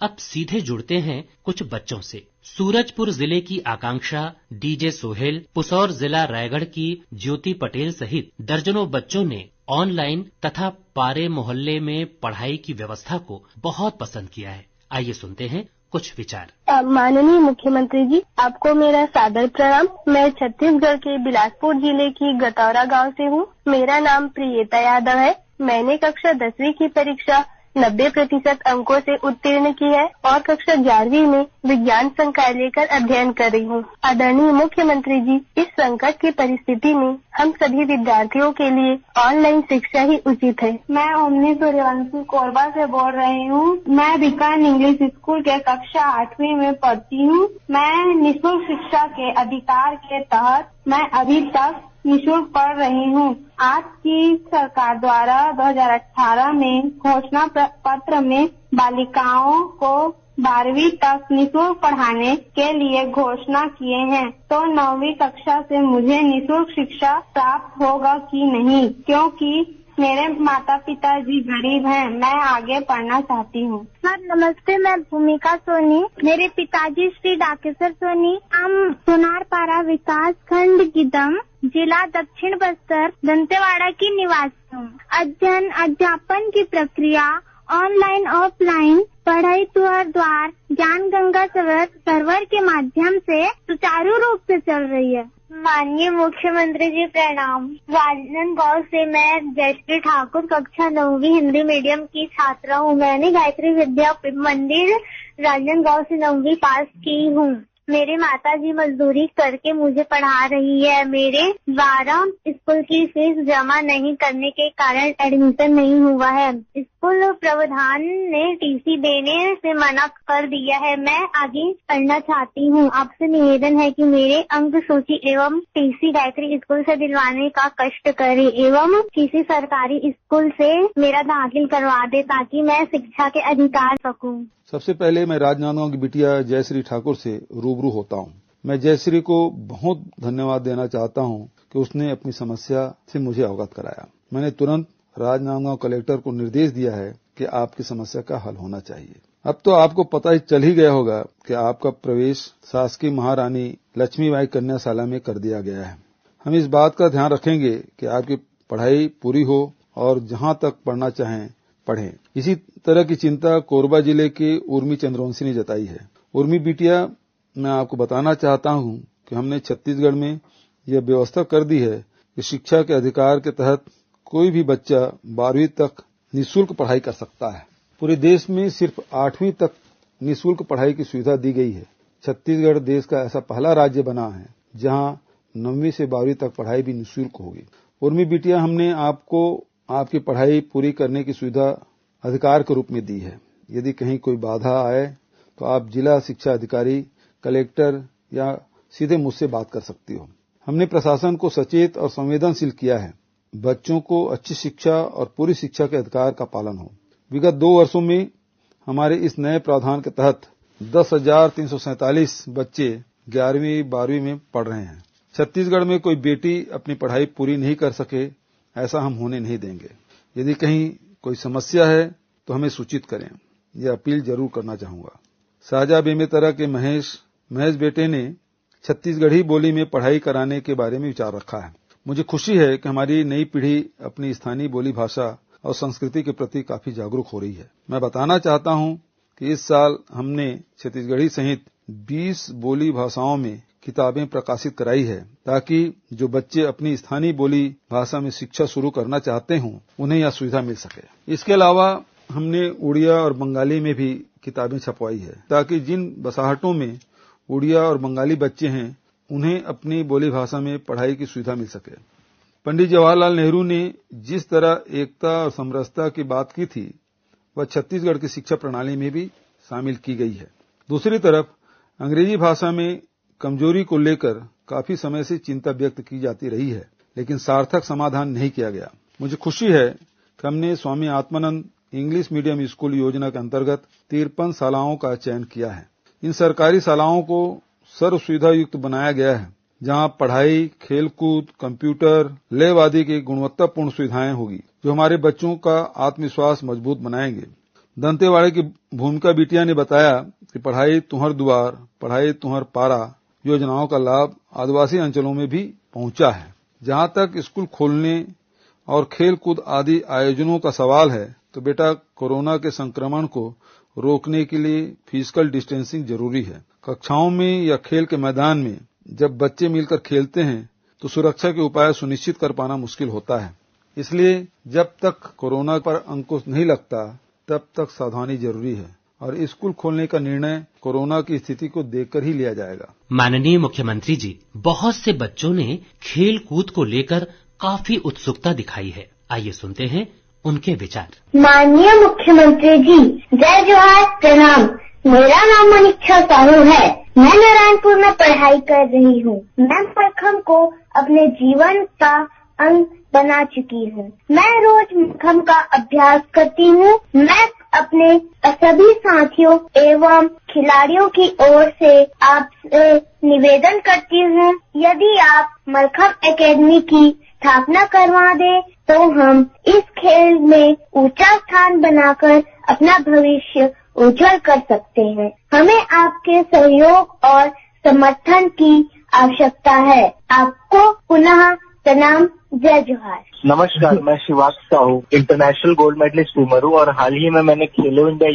अब सीधे जुड़ते हैं कुछ बच्चों से। सूरजपुर जिले की आकांक्षा, डीजे सोहेल, पुसौर जिला रायगढ़ की ज्योति पटेल सहित दर्जनों बच्चों ने ऑनलाइन तथा पारे मोहल्ले में पढ़ाई की व्यवस्था को बहुत पसंद किया है। आइए सुनते हैं कुछ विचार। माननीय मुख्यमंत्री जी, आपको मेरा सादर प्रणाम। मैं छत्तीसगढ़ के बिलासपुर जिले की गतौरा गांव से हूँ। मेरा नाम प्रियता यादव है। मैंने कक्षा 10वीं की परीक्षा 90% अंकों से उत्तीर्ण की है और कक्षा 11वीं में विज्ञान संकाय लेकर अध्ययन कर रही हूँ। आदरणीय मुख्यमंत्री जी, इस संकट की परिस्थिति में हम सभी विद्यार्थियों के लिए ऑनलाइन शिक्षा ही उचित है। मैं ओमनी सूर्यवंशी कोरबा से बोल रही हूँ। मैं विकान इंग्लिश स्कूल के कक्षा 8वीं में पढ़ती हूँ। मैं निःशुल्क शिक्षा के अधिकार के तहत मैं अभी तक निःशुल्क पढ़ रही हूँ। आज की सरकार द्वारा 2018 में घोषणा पत्र में बालिकाओं को 12वीं तक निःशुल्क पढ़ाने के लिए घोषणा किए हैं, तो 9वीं कक्षा से मुझे निःशुल्क शिक्षा प्राप्त होगा कि नहीं, क्योंकि मेरे माता पिता जी गरीब हैं। मैं आगे पढ़ना चाहती हूँ। सर नमस्ते, मैं भूमिका सोनी। मेरे पिताजी श्री डाकेश्वर सोनी, हम सोनारपारा विकास खंड गिदम, जिला दक्षिण बस्तर, दंतेवाड़ा की निवासी हूँ। अध्ययन अध्यापन की प्रक्रिया ऑनलाइन ऑफलाइन पढ़ाई तुहर द्वार ज्ञान गंगा सर्वर के माध्यम से सुचारू रूप से चल रही है। माननीय मुख्यमंत्री जी प्रणाम। राजनांदगांव से मैं जयश्री ठाकुर कक्षा 9वीं हिंदी मीडियम की छात्रा हूँ। मैंने गायत्री विद्या मंदिर राजनांदगांव से 9वीं पास की हूँ। मेरे माताजी मजदूरी करके मुझे पढ़ा रही है। मेरे द्वारा स्कूल की फीस जमा नहीं करने के कारण एडमिशन नहीं हुआ है। स्कूल प्रबंधन ने टीसी देने से मना कर दिया है। मैं आगे पढ़ना चाहती हूँ। आपसे निवेदन है कि मेरे अंक सूची एवं टीसी गायत्री स्कूल से दिलवाने का कष्ट करें एवं किसी सरकारी स्कूल से मेरा दाखिल करवा दे ताकि मैं शिक्षा के अधिकार सकूँ। सबसे पहले मैं राजनांदगांव की बिटिया जयश्री ठाकुर से रूबरू होता हूँ। मैं जयश्री को बहुत धन्यवाद देना चाहता हूँ कि उसने अपनी समस्या से मुझे अवगत कराया। मैंने तुरंत राजनांदगांव कलेक्टर को निर्देश दिया है कि आपकी समस्या का हल होना चाहिए। अब तो आपको पता ही चल ही गया होगा कि आपका प्रवेश शासकीय महारानी लक्ष्मीबाई कन्याशाला में कर दिया गया है। हम इस बात का ध्यान रखेंगे कि आपकी पढ़ाई पूरी हो और जहाँ तक पढ़ना चाहें पढ़ें। इसी तरह की चिंता कोरबा जिले के उर्मी चंद्रवंशी ने जताई है। उर्मी बिटिया, मैं आपको बताना चाहता हूं कि हमने छत्तीसगढ़ में यह व्यवस्था कर दी है कि शिक्षा के अधिकार के तहत कोई भी बच्चा 12वीं तक निःशुल्क पढ़ाई कर सकता है। पूरे देश में सिर्फ 8वीं तक निःशुल्क पढ़ाई की सुविधा दी गई है। छत्तीसगढ़ देश का ऐसा पहला राज्य बना है जहां 9वीं से 12वीं तक पढ़ाई भी निःशुल्क होगी। उर्मी बिटिया, हमने आपको आपकी पढ़ाई पूरी करने की सुविधा अधिकार के रूप में दी है। यदि कहीं कोई बाधा आए तो आप जिला शिक्षा अधिकारी, कलेक्टर या सीधे मुझसे बात कर सकती हो। हमने प्रशासन को सचेत और संवेदनशील किया है। बच्चों को अच्छी शिक्षा और पूरी शिक्षा के अधिकार का पालन हो। विगत 2 वर्षों में हमारे इस नए प्रावधान के तहत 10,347 बच्चे 11वीं 12वीं में पढ़ रहे हैं। छत्तीसगढ़ में कोई बेटी अपनी पढ़ाई पूरी नहीं कर सके, ऐसा हम होने नहीं देंगे। यदि कहीं कोई समस्या है तो हमें सूचित करें। यह अपील जरूर करना चाहूंगा। शाहजहां बेमेतरा के महेश बेटे ने छत्तीसगढ़ी बोली में पढ़ाई कराने के बारे में विचार रखा है। मुझे खुशी है कि हमारी नई पीढ़ी अपनी स्थानीय बोली भाषा और संस्कृति के प्रति काफी जागरूक हो रही है। मैं बताना चाहता हूं कि इस साल हमने छत्तीसगढ़ी सहित 20 बोली भाषाओं में किताबें प्रकाशित कराई है ताकि जो बच्चे अपनी स्थानीय बोली भाषा में शिक्षा शुरू करना चाहते हों उन्हें यह सुविधा मिल सके। इसके अलावा हमने उड़िया और बंगाली में भी किताबें छपवाई है ताकि जिन बसाहटों में उड़िया और बंगाली बच्चे हैं उन्हें अपनी बोली भाषा में पढ़ाई की सुविधा मिल सके। पंडित जवाहरलाल नेहरू ने जिस तरह एकता और समरसता की बात की थी वह छत्तीसगढ़ की शिक्षा प्रणाली में भी शामिल की गई है। दूसरी तरफ अंग्रेजी भाषा में कमजोरी को लेकर काफी समय से चिंता व्यक्त की जाती रही है, लेकिन सार्थक समाधान नहीं किया गया। मुझे खुशी है कि हमने Swami Atmanand English medium school योजना के अंतर्गत 53 शालाओं का चयन किया है। इन सरकारी शालाओं को सर्व सुविधा युक्त बनाया गया है, जहां पढ़ाई, खेलकूद, कंप्यूटर, लैब आदि की गुणवत्तापूर्ण सुविधाएं होगी जो हमारे बच्चों का आत्मविश्वास मजबूत बनाएंगे। दंतेवाड़ा की भूमिका बिटिया ने बताया कि पढ़ाई तुहर दुआर, पढ़ाई तुहर पारा योजनाओं का लाभ आदिवासी अंचलों में भी पहुंचा है। जहां तक स्कूल खोलने और खेल कूद आदि आयोजनों का सवाल है, तो बेटा कोरोना के संक्रमण को रोकने के लिए फिजिकल डिस्टेंसिंग जरूरी है। कक्षाओं में या खेल के मैदान में जब बच्चे मिलकर खेलते हैं तो सुरक्षा के उपाय सुनिश्चित कर पाना मुश्किल होता है। इसलिए जब तक कोरोना पर अंकुश नहीं लगता तब तक सावधानी जरूरी है और स्कूल खोलने का निर्णय कोरोना की स्थिति को देखकर ही लिया जाएगा। माननीय मुख्यमंत्री जी, बहुत से बच्चों ने खेल कूद को लेकर काफी उत्सुकता दिखाई है। आइए सुनते हैं उनके विचार। माननीय मुख्यमंत्री जी, जय जोहार, प्रणाम। मेरा नाम मनीषा साहू है। मैं नारायणपुर में पढ़ाई कर रही हूँ। मैं मलखम्ब को अपने जीवन का अंग बना चुकी हूँ। मैं रोज मलखम्ब का अभ्यास करती हूँ। मैं अपने सभी साथियों एवं खिलाड़ियों की ओर से आपसे निवेदन करती हूँ, यदि आप मलखम्ब एकेडमी की स्थापना करवा दें तो हम इस खेल में ऊंचा स्थान बनाकर अपना भविष्य उज्जवल कर सकते हैं। हमें आपके सहयोग और समर्थन की आवश्यकता है। आपको पुनः प्रणाम, जय जोहार। नमस्कार, मैं Shivansh Sahu, international gold medalist swimmer हूँ और हाल ही में मैंने खेलो इंडिया